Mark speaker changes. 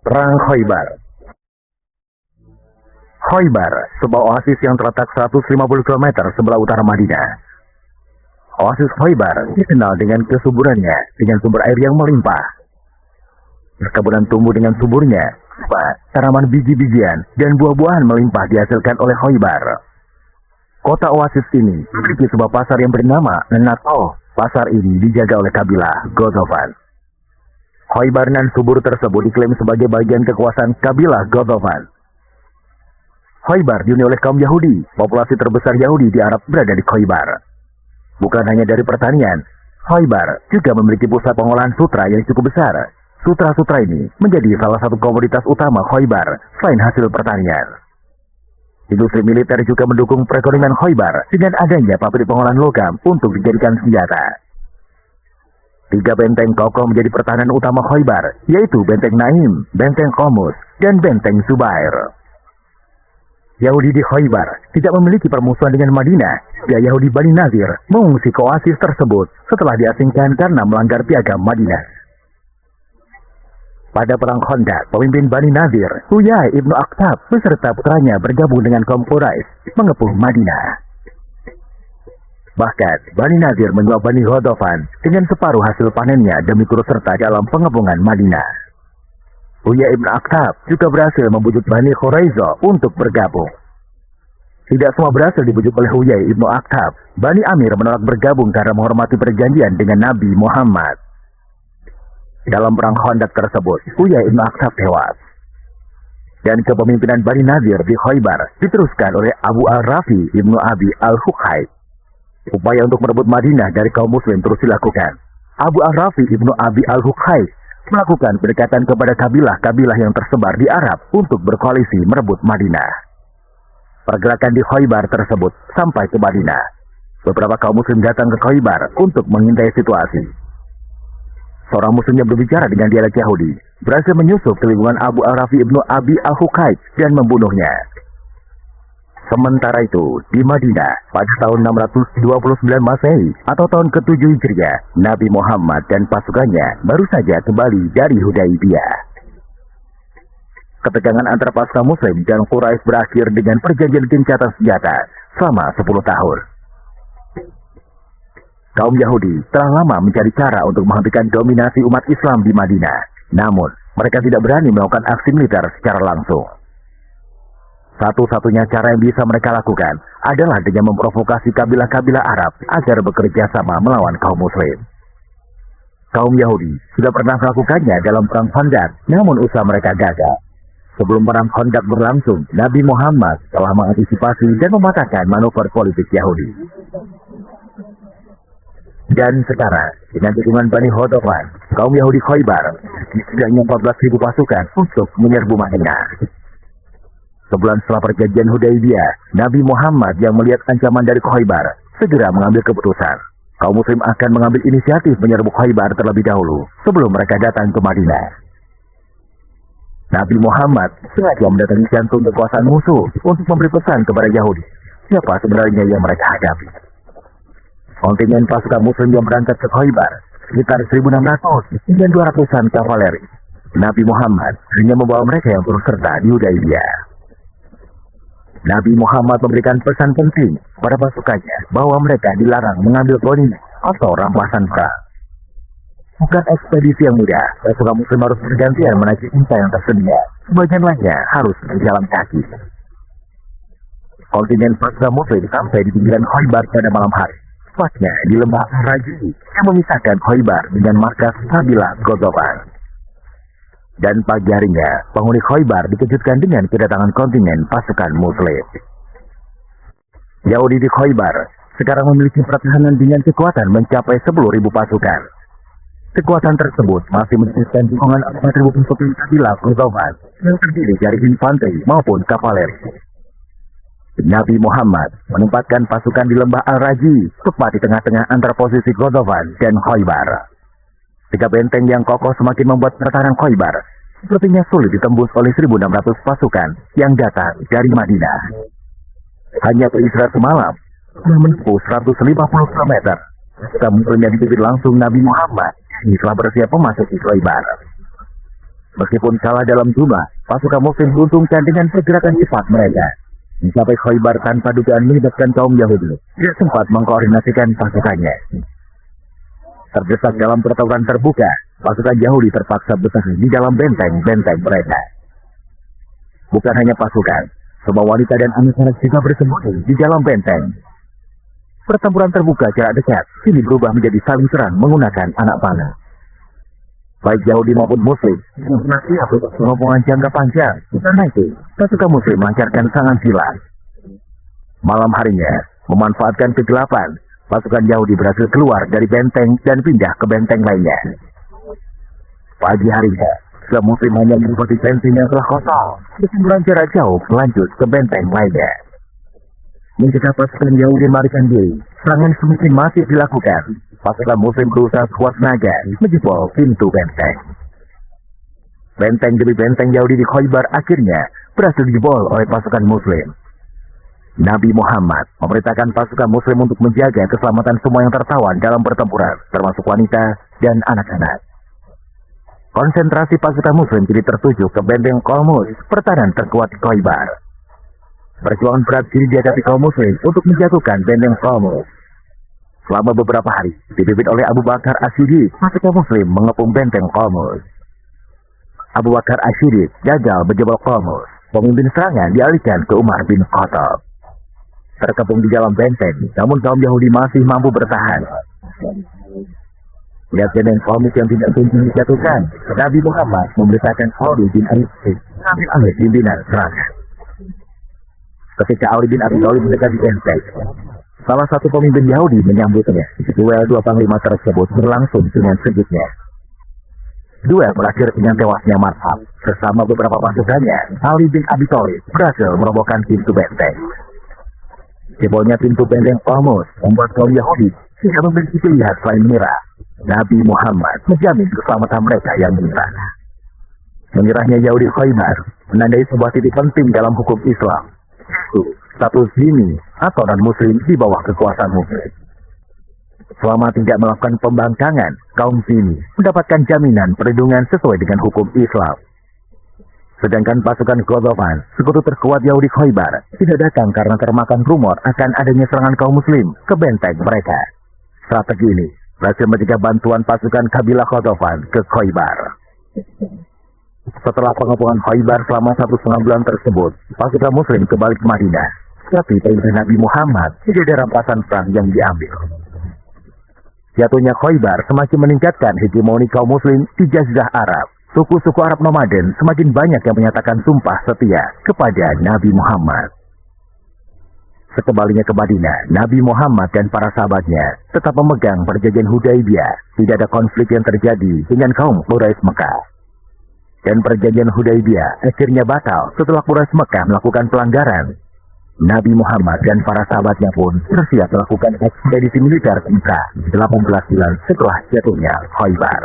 Speaker 1: Perang Khoibar. Khoibar, sebuah oasis yang terletak 150 km sebelah utara Madinah. Oasis Khoibar dikenal dengan kesuburannya, dengan sumber air yang melimpah. Perkebunan tumbuh dengan suburnya, tanaman biji-bijian dan buah-buahan melimpah dihasilkan oleh Khoibar. Kota oasis ini memiliki sebuah pasar yang bernama Nato. Pasar ini dijaga oleh kabilah Ghodofan. Khoibar dan subur tersebut diklaim sebagai bagian kekuasaan kabilah Ghodofan. Khoibar dihuni oleh kaum Yahudi. Populasi terbesar Yahudi di Arab berada di Khoibar. Bukan hanya dari pertanian, Khoibar juga memiliki pusat pengolahan sutra yang cukup besar. Sutra-sutra ini menjadi salah satu komoditas utama Khoibar selain hasil pertanian. Industri militer juga mendukung perekonomian Khoibar dengan adanya pabrik pengolahan logam untuk dijadikan senjata. 3 benteng kokoh menjadi pertahanan utama Khoibar, yaitu Benteng Naim, Benteng Qomus, dan Benteng Zubair. Yahudi di Khoibar tidak memiliki permusuhan dengan Madinah. Yahudi Bani Nadir mengungsi ke oasis tersebut setelah diasingkan karena melanggar piagam Madinah. Pada perang Khandaq, pemimpin Bani Nadir, Huyai ibnu Akhtab, beserta putranya bergabung dengan kaum Quraisy mengepung Madinah. Bahkan, Bani Nadir menyuap Bani Ghodofan dengan separuh hasil panennya demi turut serta dalam pengepungan Madinah. Huyai ibnu Akhtab juga berhasil membujuk Bani Quraisyah untuk bergabung. Tidak semua berhasil dibujuk oleh Huyai ibnu Akhtab. Bani Amir menolak bergabung karena menghormati perjanjian dengan Nabi Muhammad. Dalam perang Khandaq tersebut, Huyai ibnu Akhtab tewas. Dan kepemimpinan Bani Nadir di Khoibar diteruskan oleh Abu al-Rafi ibnu Abi al-Huqaid. Upaya untuk merebut Madinah dari kaum muslim terus dilakukan. Abu al-Rafi ibnu Abi al-Huqaid melakukan pendekatan kepada kabilah-kabilah yang tersebar di Arab untuk berkoalisi merebut Madinah. Pergerakan di Khoibar tersebut sampai ke Madinah. Beberapa kaum muslim datang ke Khoibar untuk mengintai situasi. Seorang muslim yang berbicara dengan dialek Yahudi berhasil menyusup ke lingkungan Abu al-Rafi ibnu Abi al-Huqaid dan membunuhnya. Sementara itu, di Madinah, pada tahun 629 Masehi atau tahun ke-7 Hijriah, Nabi Muhammad dan pasukannya baru saja kembali dari Hudaybiyah. Ketegangan antara pasukan Muslim dan Quraisy berakhir dengan perjanjian gencatan senjata selama 10 tahun. Kaum Yahudi telah lama mencari cara untuk menghentikan dominasi umat Islam di Madinah. Namun, mereka tidak berani melakukan aksi militer secara langsung. Satu-satunya cara yang bisa mereka lakukan adalah dengan memprovokasi kabilah-kabilah Arab agar bekerja sama melawan kaum Muslim. Kaum Yahudi sudah pernah melakukannya dalam perang Khandaq, namun usaha mereka gagal. Sebelum perang Khandaq berlangsung, Nabi Muhammad telah mengantisipasi dan mematahkan manuver politik Yahudi. Dan sekarang, dengan dukungan Bani Ghodofan, kaum Yahudi Khoibar setidaknya 14.000 pasukan untuk menyerbu Madinah. Sebulan setelah perjanjian Hudaybiyah, Nabi Muhammad yang melihat ancaman dari Khoibar segera mengambil keputusan. Kaum muslim akan mengambil inisiatif menyerbu Khoibar terlebih dahulu sebelum mereka datang ke Madinah. Nabi Muhammad sengaja mendatangi jantung kekuasaan musuh untuk memberi pesan kepada Yahudi siapa sebenarnya yang mereka hadapi. Kontingen pasukan muslim yang berangkat ke Khoibar sekitar 1.600 hingga 200-an kavaleri. Nabi Muhammad hanya membawa mereka yang turut serta di Hudaybiyah. Nabi Muhammad memberikan pesan penting pada pasukannya bahwa mereka dilarang mengambil poin atau rampasan perang. Bukan ekspedisi yang mudah, pasukan muslim harus bergantian menaiki unta yang tersedia. Sebagian lainnya harus berjalan kaki. Kontingen pasukan muslim sampai di pinggiran Khoibar pada malam hari. Tepatnya di lembah Raji yang memisahkan Khoibar dengan markas kabilah Ghodofan. Dan pagi harinya, penghuni Khoibar dikejutkan dengan kedatangan kontingen pasukan Muslim. Yahudi di Khoibar sekarang memiliki pertahanan dengan kekuatan mencapai 10.000 pasukan. Kekuatan tersebut masih menunjukkan dukungan 4.000 pasukan kabilah Ghodofan yang terdiri dari infanteri maupun kavaleri. Nabi Muhammad menempatkan pasukan di lembah Al-Raji, tepat di tengah-tengah antara posisi Ghodofan dan Khoibar. 3 benteng yang kokoh semakin membuat pertahanan Khoibar sepertinya sulit ditembus oleh 1.600 pasukan yang datang dari Madinah. Hanya beristirahat semalam, telah menempuh 150 km. Pasukan muslim yang dipimpin langsung Nabi Muhammad ini telah bersiap memasuki Khoibar. Meskipun kalah dalam jumlah, pasukan Muslim diuntungkan dengan pergerakan cepat mereka. Mencapai Khaybar tanpa dugaan melibatkan kaum Yahudi, tidak sempat mengkoordinasikan pasukannya. Terdesak dalam pertempuran terbuka, pasukan Yahudi terpaksa bertahan di dalam benteng-benteng mereka. Bukan hanya pasukan, semua wanita dan anak-anak juga bersembunyi di dalam benteng. Pertempuran terbuka jarak dekat kini berubah menjadi saling serang menggunakan anak panah. Baik Yahudi maupun Muslim masih siap pengomongan jangka panjang. Karena itu, pasukan Muslim melancarkan serangan silat. Malam harinya, memanfaatkan kegelapan, pasukan Yahudi berhasil keluar dari benteng dan pindah ke benteng lainnya. Pagi harinya, pasukan Muslim hanya mengikuti benteng yang telah kosong. Bersemburan jarak jauh melanjut ke benteng lainnya. Mencegah pasukan Yahudi melarikan diri, serangan semakin masif dilakukan. Pasukan Muslim berusaha sekuat tenaga menjebol pintu benteng. Benteng demi benteng Yahudi di Khaybar akhirnya berhasil dijebol oleh pasukan Muslim. Nabi Muhammad memerintahkan pasukan Muslim untuk menjaga keselamatan semua yang tertawan dalam pertempuran, termasuk wanita dan anak-anak. Konsentrasi pasukan Muslim jadi tertuju ke benteng Qamus, pertahanan terkuat di Khaybar. Perjuangan berat kini dihadapi kaum Muslim untuk menjatuhkan benteng Qamus. Selama beberapa hari, dipimpin oleh Abu Bakar As-Siddiq, pasukan Muslim mengepung benteng Qamus. Abu Bakar As-Siddiq gagal menjebol Qamus. Pemimpin serangan dialihkan ke Umar bin Khattab. Terkepung di dalam benteng, namun kaum Yahudi masih mampu bertahan. Lihat benteng Qamus yang tidak kunjung dijatuhkan, Nabi Muhammad memerintahkan Khalid bin Abi Thalib mengambil alih pimpinan serangan. Ketika Ali bin Abi Thalib mendekati benteng, salah satu pemimpin Yahudi menyambutnya. Duel dua panglima tersebut berlangsung dengan sejuknya. Duel berakhir dengan tewasnya Marhab. Bersama beberapa pasukannya, Ali bin Abi Thalib berhasil merobohkan pintu benteng. Jebolnya pintu benteng Qamus membuat kaum Yahudi tidak memiliki pilihan selain menyerah. Nabi Muhammad menjamin keselamatan mereka yang menyerah. Menyerahnya Yahudi Khaybar menandai sebuah titik penting dalam hukum Islam. Status zimmi atau non-muslim di bawah kekuasaan Muslim. Selama tidak melakukan pembangkangan, kaum zimmi mendapatkan jaminan perlindungan sesuai dengan hukum Islam. Sedangkan pasukan Ghatafan, sekutu terkuat Yahudi Khaybar, tidak datang karena termakan rumor akan adanya serangan kaum Muslim ke benteng mereka. Strategi ini berhasil mencegah bantuan pasukan kabilah Ghatafan ke Khaybar. Setelah pengepungan Khaybar selama 1,5 bulan tersebut, pasukan Muslim kembali ke Madinah. Tapi perintah Nabi Muhammad tidak ada rampasan perang yang diambil. Jatuhnya Khaybar semakin meningkatkan hegemoni kaum Muslim di Jazirah Arab. Suku-suku Arab nomaden semakin banyak yang menyatakan sumpah setia kepada Nabi Muhammad. Sekembalinya ke Madinah, Nabi Muhammad dan para sahabatnya tetap memegang perjanjian Hudaybiyah. Tidak ada konflik yang terjadi dengan kaum Quraisy Mekah. Dan perjanjian Hudaybiyah akhirnya batal setelah Quraisy Mekah melakukan pelanggaran. Nabi Muhammad dan para sahabatnya pun bersiap melakukan ekspedisi militer ke Mekah 18 bulan setelah jatuhnya Khaybar.